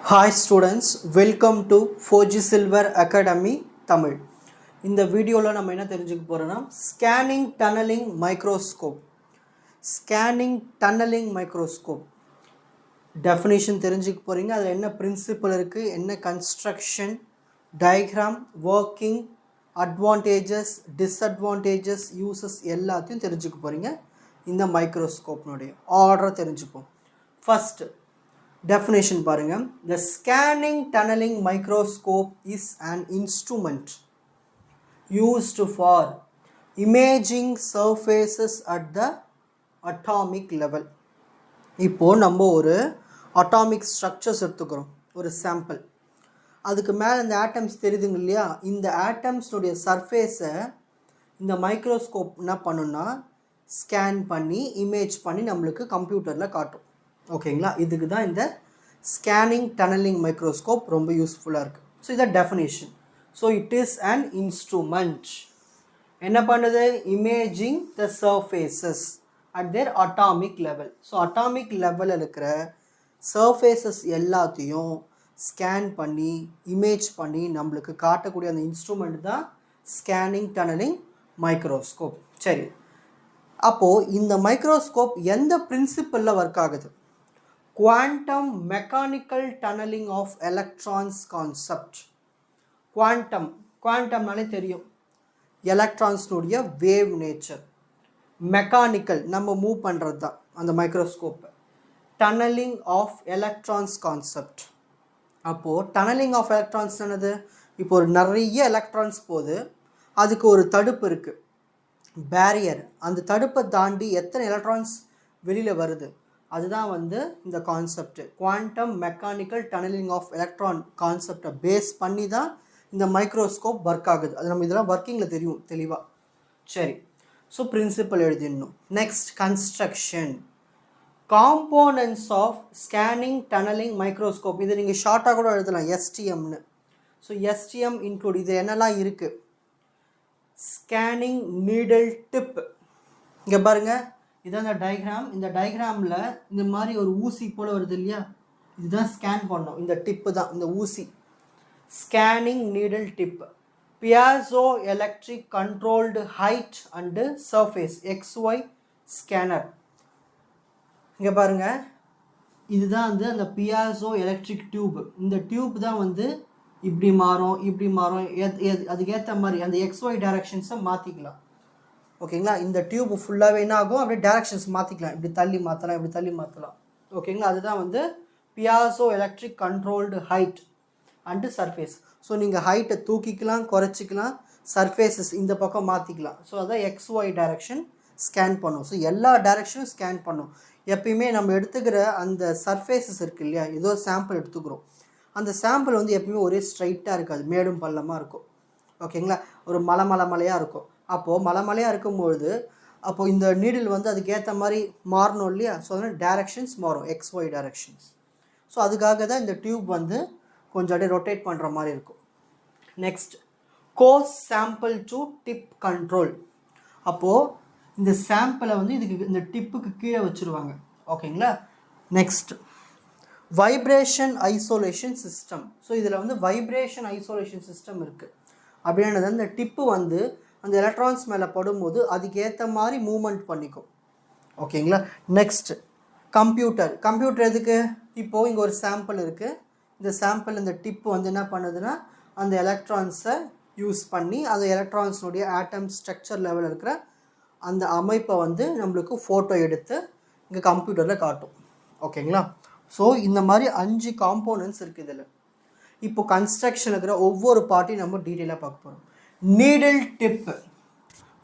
Hi students, welcome to 4G Silver Academy Tamil. இந்த வீடியோல நம்ம என்ன தெரிஞ்சுக்க போறோம்னா scanning tunneling microscope. Scanning tunneling microscope definition தெரிஞ்சுக்க போறீங்க. அதுல என்ன principle இருக்கு, என்ன construction, diagram, working, advantages, disadvantages, uses எல்லாத்தையும் தெரிஞ்சுக்க போறீங்க. இந்த மைக்ரோஸ்கோப்னுடைய ஆர்டர் தெரிஞ்சுப்போம். First definition பாருங்க. The scanning tunneling microscope is an instrument used for imaging surfaces at the atomic level. இப்போ நம்ம ஒரு atomic structures எடுத்துக்கிறோம், ஒரு sample. அதுக்கு மேலே இந்த ஆட்டம்ஸ் தெரியுதுங்க இல்லையா, இந்த ஆட்டம்ஸ்னுடைய சர்ஃபேஸை இந்த மைக்ரோஸ்கோப் என்ன பண்ணுன்னா ஸ்கேன் பண்ணி இமேஜ் பண்ணி நம்மளுக்கு கம்ப்யூட்டரில் காட்டும். ஓகேங்களா, இதுக்கு தான் இந்த ஸ்கேனிங் டனலிங் மைக்ரோஸ்கோப் ரொம்ப யூஸ்ஃபுல்லாக இருக்குது. ஸோ இதை definition. So it is an instrument. என்ன பண்ணுது? Imaging the surfaces at their atomic level. So atomic லெவலில் இருக்கிற சர்ஃபேசஸ் எல்லாத்தையும் ஸ்கேன் பண்ணி இமேஜ் பண்ணி நம்மளுக்கு காட்டக்கூடிய அந்த இன்ஸ்ட்ருமெண்ட் தான் ஸ்கேனிங் டனலிங் மைக்ரோஸ்கோப். சரி, அப்போது இந்த மைக்ரோஸ்கோப் எந்த பிரின்சிபலில் ஒர்க் ஆகுது? Quantum mechanical tunneling of electrons concept. குவாண்டம்னாலே தெரியும், எலக்ட்ரான்ஸ்னுடைய வேவ் நேச்சர். மெக்கானிக்கல் நம்ம மூவ் பண்ணுறது தான் அந்த மைக்ரோஸ்கோப்பை. Tunneling of electrons concept. அப்போது டனலிங் ஆஃப் எலக்ட்ரான்ஸ் என்னது? இப்போ ஒரு நிறைய எலக்ட்ரான்ஸ் போகுது, அதுக்கு ஒரு தடுப்பு இருக்குது, பேரியர். அந்த தடுப்பை தாண்டி எத்தனை எலக்ட்ரான்ஸ் வெளியில் வருது, அதுதான் வந்து இந்த concept. Quantum mechanical tunneling of electron கான்செப்டை பேஸ் பண்ணி தான் இந்த மைக்ரோஸ்கோப் ஒர்க் ஆகுது. அது நம்ம இதெல்லாம் ஒர்க்கிங்கில் தெரியும் தெளிவாக. சரி, ஸோ பிரின்சிபல் எழுதிடணும். Next, construction. Components of scanning tunneling microscope. இதை நீங்கள் ஷார்ட்டாக கூட எழுதலாம், எஸ்டிஎம்னு. ஸோ எஸ்டிஎம் இன்க்ளூட் இது என்னெல்லாம் இருக்குது? Scanning needle tip. இங்கே பாருங்கள், இதுதான் இந்த டயக்ராம். இந்த டயக்ராமில் இந்த மாதிரி ஒரு ஊசி போல் வருது இல்லையா, இதுதான் ஸ்கேன் பண்ணோம். இந்த டிப்பு தான் இந்த ஊசி. Scanning needle tip. Piezo electric controlled height and surface XY scanner. இங்கே பாருங்கள், இதுதான் வந்து அந்த பியாசோ எலக்ட்ரிக் டியூப். இந்த டியூப் தான் வந்து இப்படி மாறும் இப்படி மாறும், அதுக்கேற்ற மாதிரி அந்த XY டைரக்ஷன்ஸை மாற்றிக்கலாம். ஓகேங்களா, இந்த டியூப் ஃபுல்லாகவே என்ன ஆகும், அப்படியே டைரக்ஷன்ஸ் மாற்றிக்கலாம். இப்படி தள்ளி மாற்றலாம், இப்படி தள்ளி மாற்றலாம். ஓகேங்களா, அதுதான் வந்து piezo electric controlled height and surface. So நீங்கள் ஹைட்டை தூக்கிக்கலாம், குறைச்சிக்கலாம், சர்ஃபேஸஸ் இந்த பக்கம் மாற்றிக்கலாம். ஸோ அதான் XY டைரக்ஷன் ஸ்கேன் பண்ணும். ஸோ எல்லா டைரக்ஷனும் ஸ்கேன் பண்ணும். எப்பயுமே நம்ம எடுத்துக்கிற அந்த சர்ஃபேஸஸ் இருக்குது இல்லையா, ஏதோ சாம்பிள் எடுத்துக்கிறோம், அந்த சாம்பிள் வந்து எப்பயுமே ஒரே ஸ்ட்ரைட்டாக இருக்காது, மேடும் பள்ளமாக இருக்கும். ஓகேங்களா, ஒரு மலையாக இருக்கும். அப்போது மலையாக இருக்கும்பொழுது அப்போது இந்த நீடில் வந்து அதுக்கேற்ற மாதிரி மாறணும் இல்லையா. ஸோ அதனால் டைரக்ஷன்ஸ் மாறும், XY டைரக்ஷன்ஸ். ஸோ அதுக்காக தான் இந்த டியூப் வந்து கொஞ்சம் அப்படியே ரொட்டேட் பண்ணுற மாதிரி இருக்கும். Next, coarse sample to tip control. அப்போது இந்த சாம்பிளை வந்து இதுக்கு இந்த டிப்புக்கு கீழே வச்சுருவாங்க. ஓகேங்களா. Next, vibration isolation system. So இதில் வந்து வைப்ரேஷன் ஐசோலேஷன் சிஸ்டம் இருக்குது. அப்படின்றது அந்த டிப்பு வந்து அந்த எலக்ட்ரான்ஸ் மேலே படும்போது அதுக்கேற்ற மாதிரி மூவ்மெண்ட் பண்ணிக்கும். ஓகேங்களா. நெக்ஸ்ட், கம்ப்யூட்டர் எதுக்கு? இப்போது இங்கே ஒரு சாம்பிள் இருக்குது. இந்த சாம்பிள் இந்த டிப்பு வந்து என்ன பண்ணுதுன்னா அந்த எலக்ட்ரான்ஸை யூஸ் பண்ணி அந்த எலக்ட்ரான்ஸுடைய ஆட்டம் ஸ்ட்ரக்சர் லெவலில் இருக்கிற அந்த அமைப்பை வந்து நம்மளுக்கு ஃபோட்டோ எடுத்து இங்கே கம்ப்யூட்டரில் காட்டும். ஓகேங்களா. ஸோ இந்த மாதிரி 5 காம்போனன்ட்ஸ் இருக்குது இதில். இப்போ கன்ஸ்ட்ரக்ஷன் இருக்கிற ஒவ்வொரு பார்ட்டையும் நம்ம டீட்டெயிலாக பார்க்க போகிறோம். Needle tip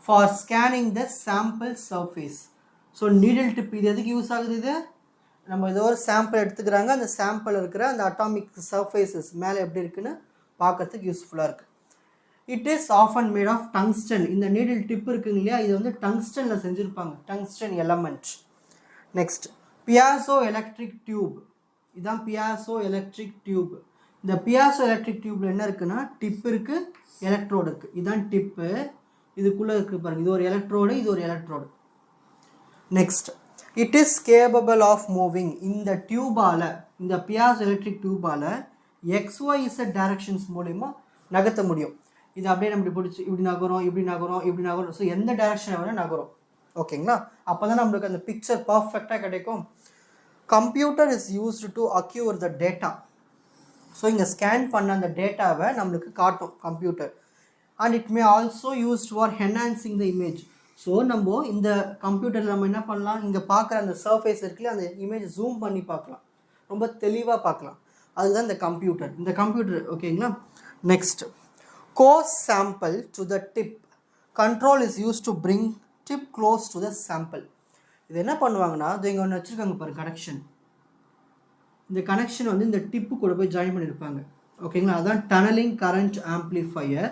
for scanning the sample surface. So needle tip இது எதுக்கு யூஸ் ஆகுது? இது நம்ம ஏதோ ஒரு சாம்பிள் எடுத்துக்கிறாங்க, அந்த சாம்பிள் இருக்கிற அந்த அட்டாமிக் சர்ஃபேஸஸ் மேலே எப்படி இருக்குன்னு பார்க்கறதுக்கு யூஸ்ஃபுல்லாக இருக்குது. It is often made of tungsten. இந்த நீடில் டிப் இருக்குங்க இல்லையா, இது வந்து டங்ஸ்டனில் செஞ்சுருப்பாங்க, tungsten element. Next, piezo electric tube. இதுதான் பியாசோ எலக்ட்ரிக் டியூப். இந்த பியாசோ எலக்ட்ரிக் டியூப்பில் என்ன இருக்குன்னா டிப் இருக்குது, எலக்ட்ரோடு இருக்குது. இதுதான் டிப்பு, இதுக்குள்ளே இருக்குது பாருங்கள், இது ஒரு எலக்ட்ரோடு, இது ஒரு electrode. Next, it is capable of moving. இந்த டியூபால் இந்த பியாஸ் எலக்ட்ரிக் டியூபால் XYZ டைரக்ஷன்ஸ் மூலிமா நகர்த்த முடியும். இது அப்படியே நம்ம இப்படி பிடிச்சி இப்படி நகரும் இப்படி நகரும் இப்படி நகரும். ஸோ எந்த டைரக்ஷனை வேணால் நகரும். ஓகேங்களா? அப்போ தான் நம்மளுக்கு அந்த பிக்சர் பர்ஃபெக்டாக கிடைக்கும். Computer is used to அக்யூர் the data. So இங்கே ஸ்கேன் பண்ண அந்த டேட்டாவை நம்மளுக்கு காட்டும் computer. And it may also used for enhancing the image. So நம்ம இந்த கம்ப்யூட்டரில் நம்ம என்ன பண்ணலாம், இங்கே பார்க்குற அந்த சர்ஃபேஸ் இருக்குல்ல, அந்த இமேஜ் ஜூம் பண்ணி பார்க்கலாம், ரொம்ப தெளிவாக பார்க்கலாம். அதுதான் இந்த கம்ப்யூட்டர். இந்த கம்ப்யூட்டர் ஓகேங்களா. Next, coarse sample to the tip control is use to bring tip close to the sample. இது என்ன பண்ணுவாங்கன்னா, இது இங்கே ஒன்று வச்சுருக்காங்க பாரு கனெக்ஷன். இந்த கனெக்ஷன் வந்து இந்த டிப்பு கூட போய் ஜாயின் பண்ணியிருப்பாங்க. ஓகேங்களா, அதுதான் டனலிங் கரண்ட் ஆம்ப்ளிஃபையர்.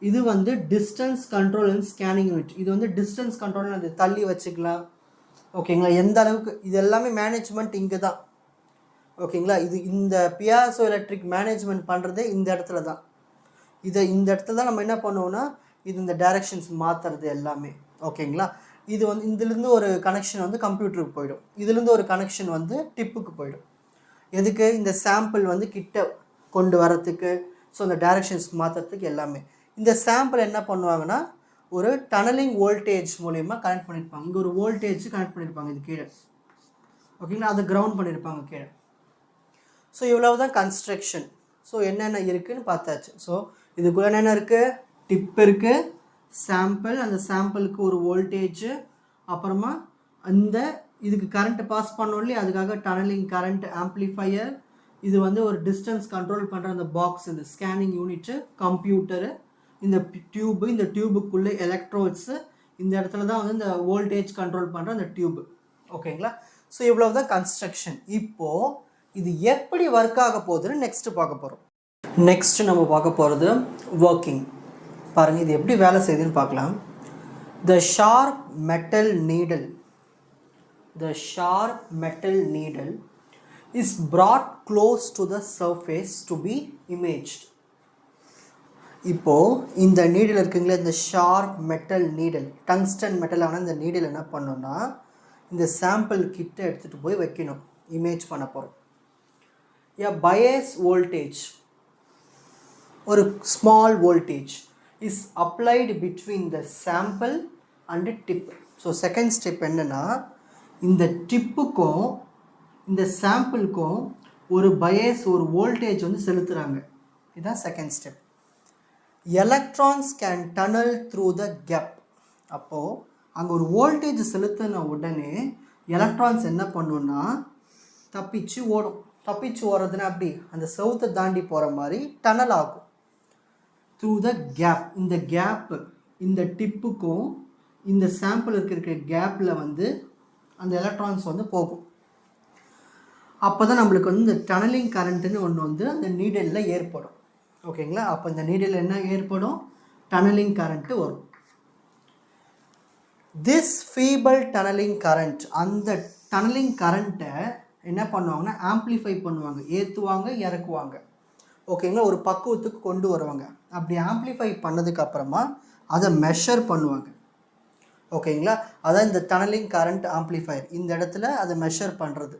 இது வந்து distance control and scanning unit. இது வந்து டிஸ்டன்ஸ் கண்ட்ரோல், அது தள்ளி வச்சுக்கலாம். ஓகேங்களா, எந்த அளவுக்கு இது எல்லாமே மேனேஜ்மெண்ட் இங்கே தான். ஓகேங்களா, இது இந்த பியாசோ எலக்ட்ரிக் மேனேஜ்மெண்ட் பண்ணுறதே இந்த இடத்துல தான். இந்த இடத்துல தான் நம்ம என்ன பண்ணுவோம்னா, இது இந்த டைரக்ஷன்ஸ் மாற்றுறது எல்லாமே. ஓகேங்களா, இது வந்து இதுலேருந்து ஒரு கனெக்ஷன் வந்து கம்ப்யூட்டருக்கு போயிடும், இதுலேருந்து ஒரு கனெக்ஷன் வந்து டிப்புக்கு போயிடும். எதுக்கு, இந்த சாம்பிள் வந்து கிட்ட கொண்டு வரத்துக்கு, ஸோ அந்த டைரக்ஷன்ஸ் மாற்றுறதுக்கு எல்லாமே. இந்த சாம்பிள் என்ன பண்ணுவாங்கன்னா, ஒரு டனலிங் வோல்டேஜ் மூலயமா கனெக்ட் பண்ணியிருப்பாங்க. இங்கே ஒரு வோல்டேஜ் கனெக்ட் பண்ணியிருப்பாங்க இது கீழே. ஓகேங்களா, அதை கிரவுண்ட் பண்ணியிருப்பாங்க கீழே. ஸோ இவ்வளவு தான் கன்ஸ்ட்ரக்ஷன். ஸோ என்னென்ன இருக்குதுன்னு பார்த்தாச்சு. ஸோ இதுக்குள்ளே என்னென்ன இருக்குது, டிப் இருக்குது, சாம்பிள், அந்த சாம்பிளுக்கு ஒரு வோல்டேஜ், அப்புறமா அந்த இதுக்கு கரண்ட் பாஸ் பண்ணோம் இல்லையா, அதுக்காக டனலிங் கரண்ட் ஆம்ப்ளிஃபையர், இது வந்து ஒரு டிஸ்டன்ஸ் கண்ட்ரோல் பண்ணுற அந்த பாக்ஸ், இந்த ஸ்கேனிங் யூனிட்டு, கம்ப்யூட்டரு, இந்த டியூபு, இந்த டியூபுக்குள்ளே எலக்ட்ரோட்ஸு, இந்த இடத்துல தான் வந்து இந்த வோல்டேஜ் கண்ட்ரோல் பண்ணுற அந்த டியூபு. ஓகேங்களா, ஸோ இவ்வளவு தான் கன்ஸ்ட்ரக்ஷன். இப்போது இது எப்படி ஒர்க் ஆக போகுதுன்னு நெக்ஸ்ட்டு பார்க்க போகிறோம். நெக்ஸ்ட்டு நம்ம பார்க்க போகிறது ஒர்க்கிங். பாருங்கள், இது எப்படி வேலை செய்யுதுன்னு பார்க்கலாம். The sharp metal needle is brought close to the surface to be imaged. இப்போது இந்த நீடில் இருக்குங்களே, இந்த ஷார்ப் மெட்டல் நீடில், டங்ஸ்டன் மெட்டலான இந்த நீடில் என்ன பண்ணோன்னா, இந்த சாம்பிள் கிட்ட எடுத்துகிட்டு போய் வைக்கணும், இமேஜ் பண்ண போகிறோம். bias voltage, ஒரு small voltage is applied between the sample and tip. So second step என்னென்னா, இந்த டிப்புக்கும் இந்த சாம்பிளுக்கும் ஒரு பயஸ், ஒரு வோல்டேஜ் வந்து செலுத்துகிறாங்க. இதுதான் second step. Electrons can tunnel through the gap. அப்போது அங்கே ஒரு வோல்டேஜ் செலுத்தின உடனே எலக்ட்ரான்ஸ் என்ன பண்ணுன்னா தப்பிச்சு ஓடும். தப்பிச்சு ஓடுறதுன்னா அப்படி அந்த செவுத்தை தாண்டி போகிற மாதிரி டனல் ஆகும் த்ரூ த கேப். இந்த கேப்பு, இந்த டிப்புக்கும் இந்த சாம்பிள் இருக்கிற கேப்பில் வந்து அந்த எலக்ட்ரான்ஸ் வந்து போகும். அப்போ தான் நம்மளுக்கு வந்து இந்த டனலிங் கரண்ட்டுன்னு ஒன்று வந்து அந்த நீடலில் ஏற்படும். ஓகேங்களா, அப்போ இந்த நீடலில் என்ன ஏற்படும், டனலிங் கரண்ட்டு வரும். திஸ் ஃபீபிள் டனலிங் கரண்ட், அந்த டனலிங் கரண்ட்டை என்ன பண்ணுவாங்கன்னா ஆம்ப்ளிஃபை பண்ணுவாங்க, ஏற்றுவாங்க, இறக்குவாங்க. ஓகேங்களா, ஒரு பக்குவத்துக்கு கொண்டு வருவாங்க. அப்படி ஆம்ப்ளிஃபை பண்ணதுக்கப்புறமா அதை மெஷர் பண்ணுவாங்க. ஓகேங்களா, அதான் இந்த டனலிங் கரண்ட் ஆம்ப்ளிஃபையர், இந்த இடத்துல அதை மெஷர் பண்ணுறது.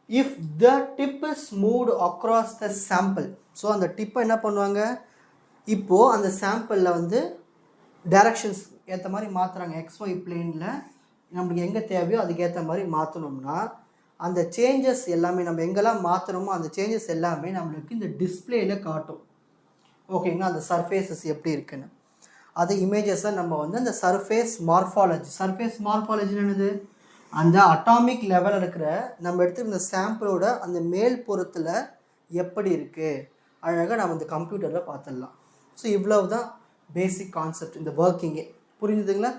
If the tip is moved across the sample, so அந்த டிப்பை என்ன பண்ணுவாங்க, இப்போது அந்த சாம்பிளில் வந்து டைரக்ஷன்ஸ் ஏற்ற மாதிரி மாற்றுறாங்க. XY பிளேனில் நம்மளுக்கு எங்கே தேவையோ அதுக்கேற்ற மாதிரி மாற்றணும்னா அந்த சேஞ்சஸ் எல்லாமே நம்ம எங்கெல்லாம் மாற்றணுமோ அந்த சேஞ்சஸ் எல்லாமே நம்மளுக்கு இந்த டிஸ்பிளேயில் காட்டும். ஓகேங்களா, அந்த சர்ஃபேஸஸ் எப்படி இருக்குன்னு அது இமேஜஸை நம்ம வந்து அந்த சர்ஃபேஸ் மார்ஃபாலஜி என்னது, அந்த அட்டாமிக் லெவலில் இருக்கிற நம்ம எடுத்து இந்த சாம்பிளோட அந்த மேல் புறத்தில் எப்படி இருக்குது அழகாக நம்ம இந்த கம்ப்யூட்டரில் பார்த்துடலாம். ஸோ இவ்வளவு தான் பேசிக் கான்செப்ட் இந்த ஒர்க்கிங்கே. புரிஞ்சுதுங்களா?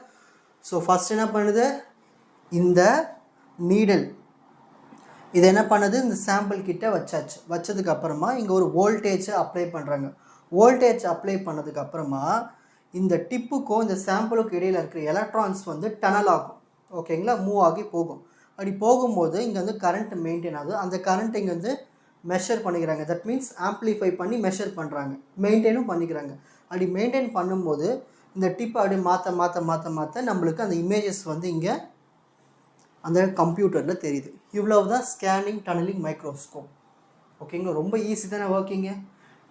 ஸோ ஃபஸ்ட் என்ன பண்ணுது, இந்த நீடல் இது என்ன பண்ணுது, இந்த சாம்பிள் கிட்ட வச்சாச்சு. வச்சதுக்கப்புறமா இங்கே ஒரு வோல்டேஜை அப்ளை பண்ணுறாங்க. வோல்டேஜ் அப்ளை பண்ணதுக்கப்புறமா இந்த டிப்புக்கும் இந்த சாம்பிளுக்கும் இடையில் இருக்கிற எலக்ட்ரான்ஸ் வந்து டனல் ஆகும். ஓகேங்களா, மூவ் ஆகி போகும். அப்படி போகும்போது இங்கே வந்து கரண்ட் மெயின்டைன் ஆகுது. அந்த கரண்ட் இங்கே வந்து மெஷர் பண்ணிக்கிறாங்க. தட் மீன்ஸ் ஆம்ப்ளிஃபை பண்ணி மெஷர் பண்ணுறாங்க, மெயின்டைனும் பண்ணிக்கிறாங்க. அப்படி மெயின்டைன் பண்ணும்போது இந்த டிப்பை அப்படியே மாற்ற நம்மளுக்கு அந்த இமேஜஸ் வந்து இங்கே அந்த கம்ப்யூட்டரில் தெரியுது. இவ்வளவு தான் ஸ்கேனிங் டனலிங் மைக்ரோஸ்கோப். ஓகேங்களா, ரொம்ப ஈஸி தானே ஒர்க்கிங்க.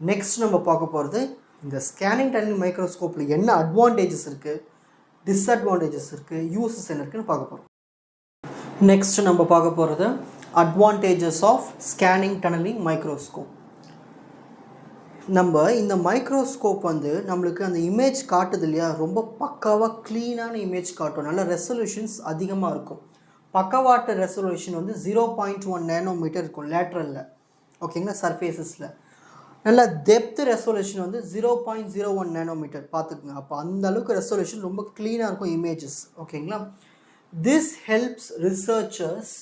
நெக்ஸ்ட் நம்ம பார்க்க போகிறது இந்த ஸ்கேனிங் டனலிங் மைக்ரோஸ்கோப்பில் என்ன அட்வான்டேஜஸ் இருக்குது, டிஸ்அட்வான்டேஜஸ் இருக்குது, யூசஸ் என்ன இருக்குதுன்னு பார்க்க போகிறோம். நெக்ஸ்ட் நம்ம பார்க்க போகிறது advantages of scanning tunneling microscope. நம்ம இந்த மைக்ரோஸ்கோப் வந்து நம்மளுக்கு அந்த இமேஜ் காட்டுது இல்லையா, ரொம்ப பக்காவாக க்ளீனான இமேஜ் காட்டும். நல்ல ரெசல்யூஷன்ஸ் அதிகமாக இருக்கும். பக்கவாட்டு ரெசல்யூஷன் வந்து 0.1 நேனோமீட்டர் இருக்கும் லேட்ரலில். ஓகேங்களா, சர்ஃபேஸஸில். நல்ல டெப்த் ரெசல்யூஷன் வந்து 0.01 நேனோமீட்டர் பார்த்துக்குங்க. அப்போ அந்த அளவுக்கு ரெசல்யூஷன் ரொம்ப க்ளீனாக இருக்கும் இமேஜஸ். ஓகேங்களா, this helps researchers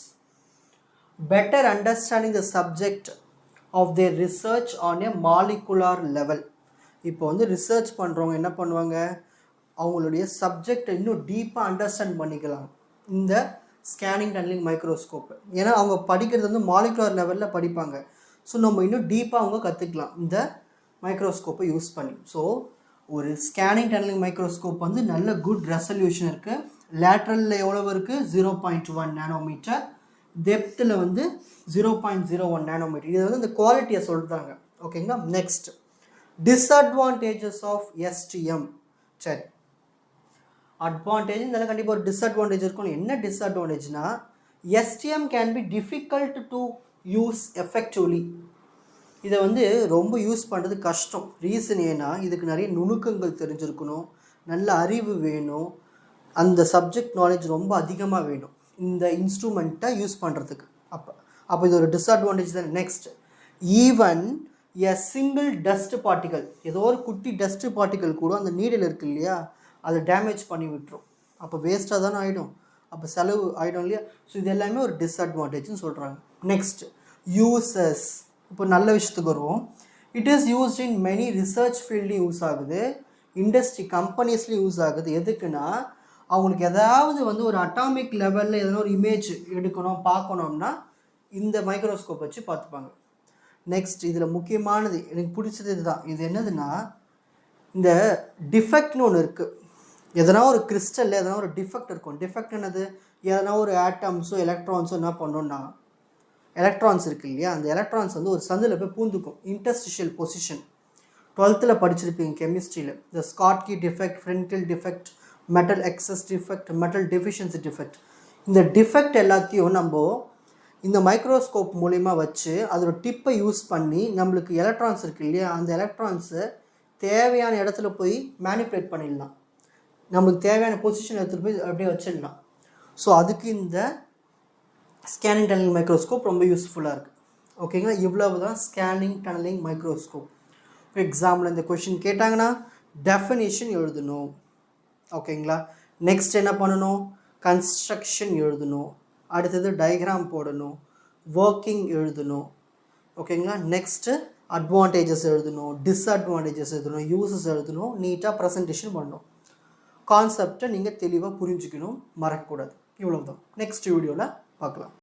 better understanding the subject of their research on a molecular level. இப்போ வந்து ரிசர்ச் பண்ணுறவங்க என்ன பண்ணுவாங்க, அவங்களுடைய சப்ஜெக்டை இன்னும் டீப்பாக அண்டர்ஸ்டாண்ட் பண்ணிக்கலாம் இந்த ஸ்கேனிங் டனலிங் மைக்ரோஸ்கோப். ஏன்னா அவங்க படிக்கிறது வந்து மாலிகுலர் லெவலில் படிப்பாங்க. ஸோ நம்ம இன்னும் டீப்பாக அவங்க கற்றுக்கலாம் இந்த மைக்ரோஸ்கோப்பை யூஸ் பண்ணி. ஸோ ஒரு ஸ்கேனிங் டனலிங் மைக்ரோஸ்கோப் வந்து நல்ல குட் ரெசல்யூஷன் இருக்குது. லேட்ரலில் எவ்வளவு இருக்குது, 0.1 நேனோமீட்டர். டெப்த்தில் வந்து 0.01 நேனோமீட்டர். இது வந்து இந்த குவாலிட்டியை சொல்கிறாங்க. ஓகேங்களா, நெக்ஸ்ட் டிஸ்அட்வான்டேஜஸ் ஆஃப் எஸ்டிஎம். சரி, அட்வான்டேஜ் இருந்தாலும் கண்டிப்பாக ஒரு டிஸ்அட்வான்டேஜ் இருக்கும். என்ன டிஸ்அட்வான்டேஜ்னா, STM can be difficult to use effectively. இதை வந்து ரொம்ப யூஸ் பண்ணுறது கஷ்டம். ரீசன் ஏன்னா இதுக்கு நிறைய நுணுக்கங்கள் தெரிஞ்சிருக்கணும், நல்ல அறிவு வேணும், அந்த சப்ஜெக்ட் நாலேஜ் ரொம்ப அதிகமாக வேணும் இந்த இன்ஸ்ட்ருமெண்ட்டை யூஸ் பண்ணுறதுக்கு. அப்போ இது ஒரு டிஸ்அட்வான்டேஜ் தான். Next, even a single dust particle, ஏதோ ஒரு குட்டி டஸ்ட் பார்ட்டிகல் கூட அந்த நீடில் இருக்குது இல்லையா, அதை டேமேஜ் பண்ணி விட்டுரும். அப்போ வேஸ்ட்டாக தானே ஆகிடும், அப்போ செலவு ஆகிடும் இல்லையா. ஸோ இது எல்லாமே ஒரு டிஸ்அட்வான்டேஜ்னு சொல்கிறாங்க. Next, uses. இப்போ நல்ல விஷயத்துக்கு வருவோம். It is used in many research ஃபீல்ட்லையும் யூஸ் ஆகுது, இண்டஸ்ட்ரி கம்பெனிஸ்லையும் யூஸ் ஆகுது. எதுக்குன்னா, அவங்களுக்கு எதாவது வந்து ஒரு அட்டாமிக் லெவலில் எதனா ஒரு இமேஜ் எடுக்கணும் பார்க்கணும்னா இந்த மைக்ரோஸ்கோப் வச்சு பார்த்துப்பாங்க. நெக்ஸ்ட், இதில் முக்கியமானது எனக்கு பிடிச்சது இதுதான். இது என்னதுன்னா, இந்த டிஃபெக்ட்னு ஒன்று இருக்குது. எதனா ஒரு கிறிஸ்டலில் எதனா ஒரு டிஃபெக்ட் இருக்கும். டிஃபெக்ட் என்னது, எதனா ஒரு ஆட்டம்ஸோ எலக்ட்ரான்ஸோ என்ன பண்ணோன்னா, எலக்ட்ரான்ஸ் இருக்குது இல்லையா, அந்த எலக்ட்ரான்ஸ் வந்து ஒரு சந்தில் போய் பூந்துக்கும். இன்டர்ஸ்டிஷியல் பொசிஷன் 12th படிச்சிருப்பீங்க கெமிஸ்ட்ரியில். இந்த Schottky defect, Frenkel defect, metal excess defect, metal deficiency defect. இந்த டிஃபெக்ட் எல்லாத்தையும் நம்ம இந்த மைக்ரோஸ்கோப் மூலிமா வச்சு அதோட டிப்பை யூஸ் பண்ணி நம்மளுக்கு எலக்ட்ரான்ஸ் இருக்குது இல்லையா, அந்த எலக்ட்ரான்ஸை தேவையான இடத்துல போய் மேனிப்புலேட் பண்ணிடலாம். நம்மளுக்கு தேவையான பொசிஷன் எடுத்துகிட்டு போய் அப்படியே வச்சிடலாம். ஸோ அதுக்கு இந்த ஸ்கேனிங் டனலிங் மைக்ரோஸ்கோப் ரொம்ப யூஸ்ஃபுல்லாக இருக்குது. ஓகேங்களா, இவ்வளவு தான் scanning tunneling microscope. For example இந்த கொஷின் கேட்டாங்கன்னா டெஃபினிஷன் எழுதணும். ஓகேங்களா, நெக்ஸ்ட் என்ன பண்ணணும், கன்ஸ்ட்ரக்ஷன் எழுதணும், அடுத்தது டயக்ராம் போடணும், ஒர்க்கிங் எழுதணும். ஓகேங்களா, நெக்ஸ்ட்டு அட்வான்டேஜஸ் எழுதணும், டிஸ்அட்வான்டேஜஸ் எழுதணும், யூசஸ் எழுதணும், நீட்டாக ப்ரெசன்டேஷன் பண்ணணும். கான்செப்டை நீங்கள் தெளிவாக புரிஞ்சுக்கணும், மறக்கக்கூடாது. இவ்வளோ தான். நெக்ஸ்ட் வீடியோவில் பார்க்கலாம்.